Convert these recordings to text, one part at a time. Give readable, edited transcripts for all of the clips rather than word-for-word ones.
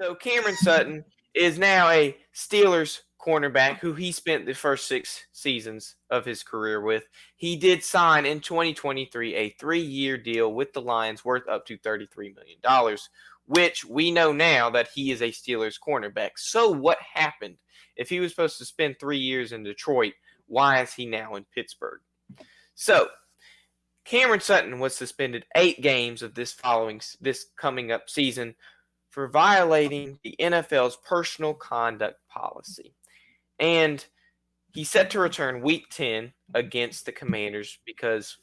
So Cameron Sutton is now a Steelers cornerback who he spent the first 6 seasons of his career with. He did sign in 2023 a 3-year deal with the Lions worth up to $33 million, which we know now that he is a Steelers cornerback. So what happened? If he was supposed to spend 3 years in Detroit, why is he now in Pittsburgh? So Cameron Sutton was suspended 8 games of this coming up season for violating the NFL's personal conduct policy. And he's set to return week 10 against the Commanders because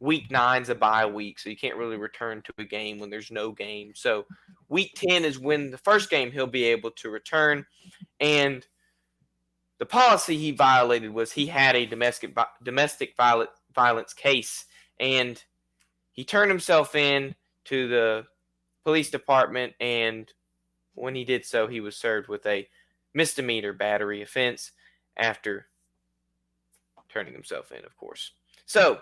week 9 is a bye week, so you can't really return to a game when there's no game. So week 10 is when the first game he'll be able to return. And the policy he violated was he had a domestic violence case, and he turned himself in to the police department, and when he did so, he was served with a misdemeanor battery offense after turning himself in, of course. So,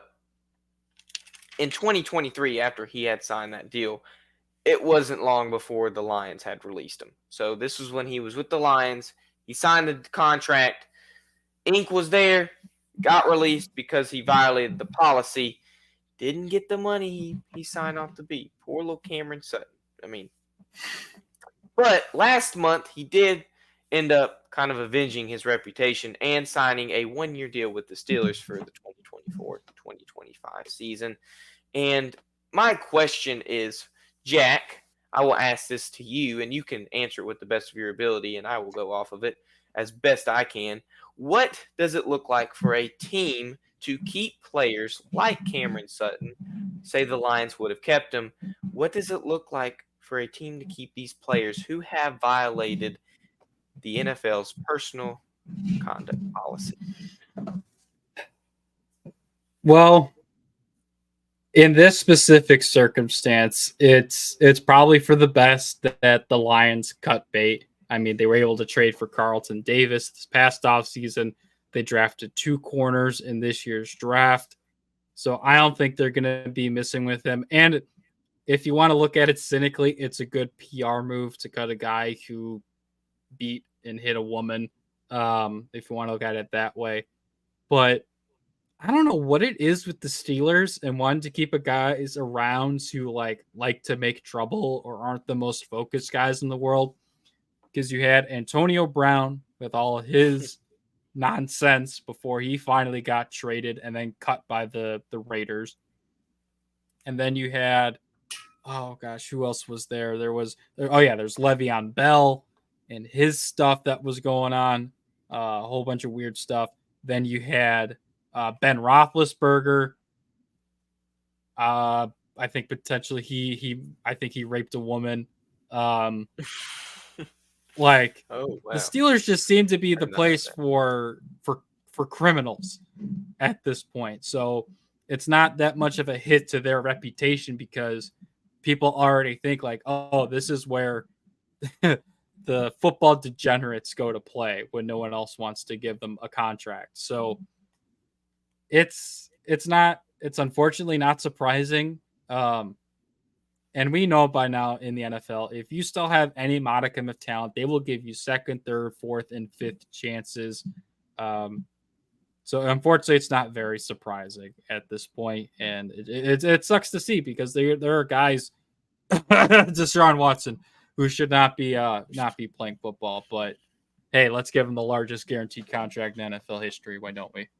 in 2023, after he had signed that deal, it wasn't long before the Lions had released him. So, this was when he was with the Lions. He signed the contract. Ink was there, got released because he violated the policy. Didn't get the money he signed off to be. Poor little Cameron Sutton. I mean, but last month he did end up kind of avenging his reputation and signing a 1-year deal with the Steelers for the 2024-2025 season. And my question is, Jack, I will ask this to you, and you can answer it with the best of your ability, and I will go off of it as best I can. What does it look like for a team to keep players like Cameron Sutton? Say the Lions would have kept him. What does it look like for a team to keep these players who have violated the NFL's personal conduct policy? Well, in this specific circumstance, it's probably for the best that the Lions cut bait. I mean, they were able to trade for Carlton Davis this past offseason. They drafted 2 corners in this year's draft. So I don't think they're going to be missing with him. And if you want to look at it cynically, it's a good PR move to cut a guy who beat and hit a woman, if you want to look at it that way. But I don't know what it is with the Steelers and wanting to keep a guys around who like to make trouble or aren't the most focused guys in the world. Because you had Antonio Brown with all his nonsense before he finally got traded and then cut by the Raiders. And then you had, oh gosh, who else was there? There's Le'Veon Bell and his stuff that was going on, a whole bunch of weird stuff. Then you had Ben Roethlisberger. I think potentially he raped a woman. Like, oh, wow. The Steelers just seem to be the place for criminals at this point. So it's not that much of a hit to their reputation because people already think like, oh, this is where the football degenerates go to play when no one else wants to give them a contract. So it's unfortunately not surprising. And we know by now in the NFL, if you still have any modicum of talent, they will give you second, third, fourth, and fifth chances. So unfortunately, it's not very surprising at this point, and it sucks to see because there are guys, Deshaun Watson, who should not be playing football. But hey, let's give him the largest guaranteed contract in NFL history. Why don't we?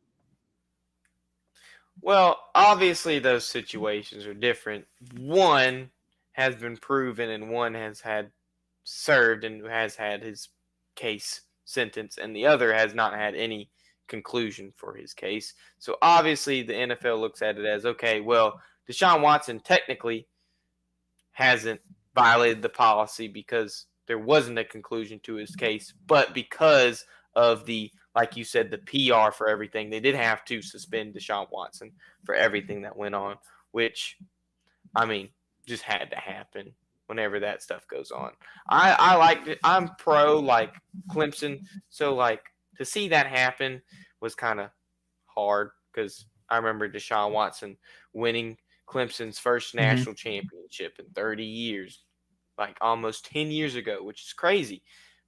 Well, obviously those situations are different. One has been proven and one has had served and has had his case sentenced, and the other has not had any conclusion for his case. So obviously the NFL looks at it as, okay, well, Deshaun Watson technically hasn't violated the policy because there wasn't a conclusion to his case, but because of the, like you said, the PR for everything, they did have to suspend Deshaun Watson for everything that went on, which, I mean, just had to happen whenever that stuff goes on. I liked it. I'm pro like Clemson, so like to see that happen was kind of hard because I remember Deshaun Watson winning Clemson's first national championship in 30 years. like almost 10 years ago, which is crazy.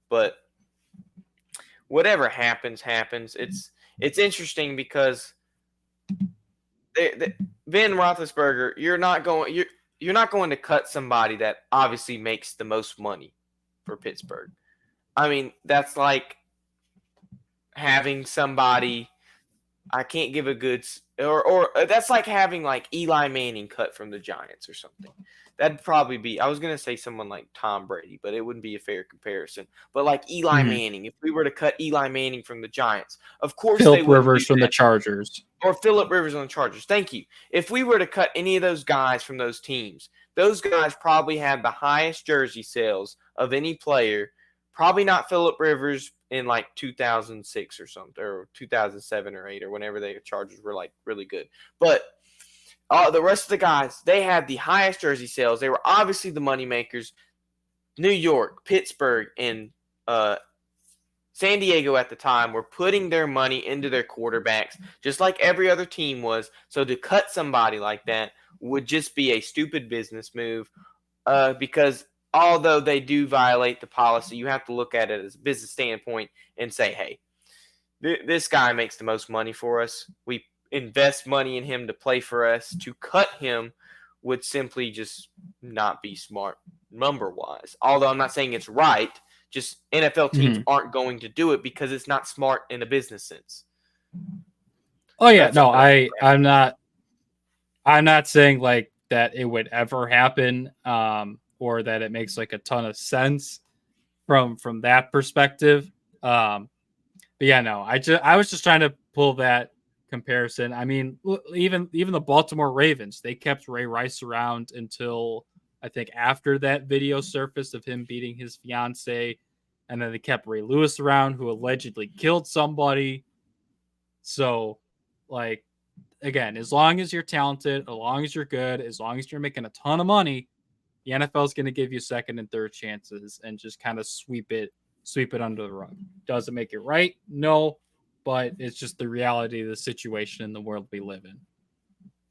But whatever happens, happens. It's interesting because Ben Roethlisberger, you're not going to cut somebody that obviously makes the most money for Pittsburgh. I mean, that's like having somebody. I can't give a good or that's like having like Eli Manning cut from the Giants or something. That'd probably be. I was gonna say someone like Tom Brady, but it wouldn't be a fair comparison. But like Eli Mhm. Manning, if we were to cut Eli Manning from the Giants, of course they Philip wouldn't do Rivers from the that. Chargers. Or Phillip Rivers on the Chargers. Thank you. If we were to cut any of those guys from those teams, those guys probably had the highest jersey sales of any player. Probably not Phillip Rivers in like 2006 or something, or 2007 or 8, or whenever the Chargers were like really good. But the rest of the guys, they had the highest jersey sales. They were obviously the money makers. New York, Pittsburgh, and San Diego at the time were putting their money into their quarterbacks, just like every other team was. So to cut somebody like that would just be a stupid business move, because although they do violate the policy, you have to look at it as a business standpoint and say, hey, this guy makes the most money for us. We invest money in him to play for us. To cut him would simply just not be smart number wise. Although I'm not saying it's right, just NFL teams Mhm. aren't going to do it because it's not smart in a business sense. Oh yeah, That's no, all I I'm not saying like that it would ever happen, or that it makes like a ton of sense from that perspective. But yeah, no, I was just trying to pull that comparison. I mean, even the Baltimore Ravens, they kept Ray Rice around until I think after that video surfaced of him beating his fiance, and then they kept Ray Lewis around, who allegedly killed somebody. So, like, again, as long as you're talented, as long as you're good, as long as you're making a ton of money, the NFL is going to give you second and third chances and just kind of sweep it under the rug. Does it make it right? No, but it's just the reality of the situation in the world we live in.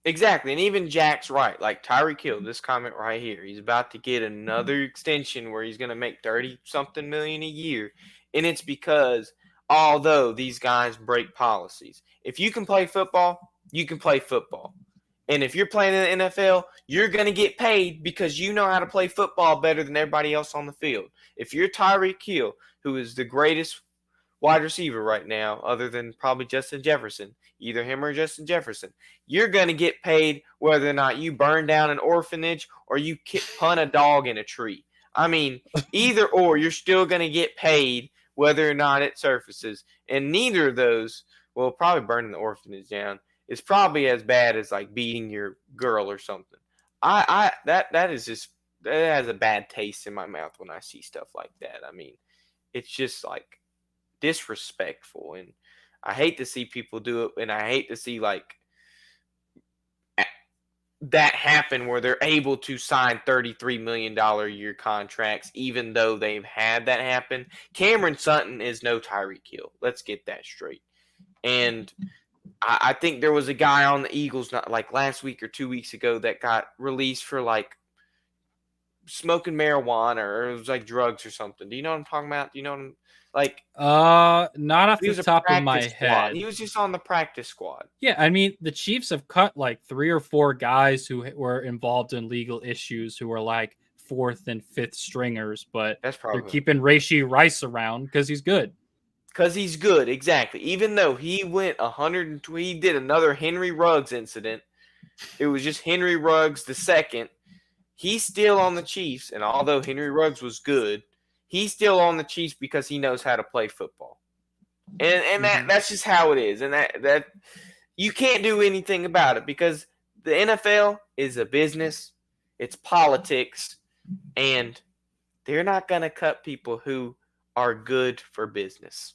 Exactly. And even Jack's right. Like Tyreek Hill, this comment right here. He's about to get another extension where he's going to make 30 something million a year. And it's because although these guys break policies, if you can play football, you can play football. And if you're playing in the NFL, you're going to get paid because you know how to play football better than everybody else on the field. If you're Tyreek Hill, who is the greatest wide receiver right now, other than probably Justin Jefferson, either him or Justin Jefferson, you're going to get paid whether or not you burn down an orphanage or you punt a dog in a tree. I mean, either or, you're still going to get paid whether or not it surfaces. And neither of those, well, probably burning the orphanage down is probably as bad as like beating your girl or something. That is just, that has a bad taste in my mouth when I see stuff like that. I mean, it's just like disrespectful, and I hate to see people do it, and I hate to see like that happen where they're able to sign $33 million a year contracts even though they've had that happen. Cameron Sutton is no Tyreek Hill. Let's get that straight. And I think there was a guy on the Eagles not like last week or 2 weeks ago that got released for like smoking marijuana, or it was like drugs or something. Do you know what I'm talking about? Do you know what I'm like? Not off He the was a top of my practice squad. head. He was just on the practice squad. Yeah, I mean, the Chiefs have cut like 3 or 4 guys who were involved in legal issues who were like fourth and fifth stringers, but That's they're probably keeping Rashee Rice around because he's good. because he's good. Exactly. Even though he went 120, he did another Henry Ruggs incident. It was just Henry Ruggs the second. He's still on the Chiefs, and although Henry Ruggs was good, he's still on the Chiefs because he knows how to play football. And that's just how it is. And that you can't do anything about it because the NFL is a business, it's politics, and they're not going to cut people who are good for business.